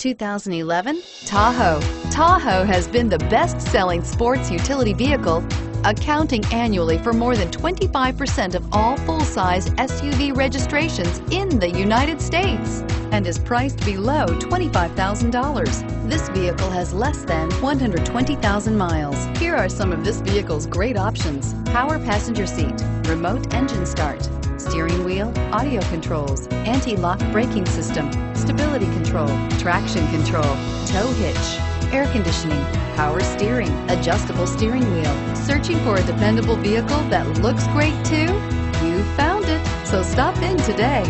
2011 Tahoe. Tahoe has been the best-selling sports utility vehicle, accounting annually for more than 25% of all full-size SUV registrations in the United States and is priced below $25,000. This vehicle has less than 120,000 miles. Here are some of this vehicle's great options: power passenger seat, remote engine start, steering wheel audio controls, anti-lock braking system, stability control, traction control, tow hitch, air conditioning, power steering, adjustable steering wheel. Searching for a dependable vehicle that looks great too? You found it, so stop in today.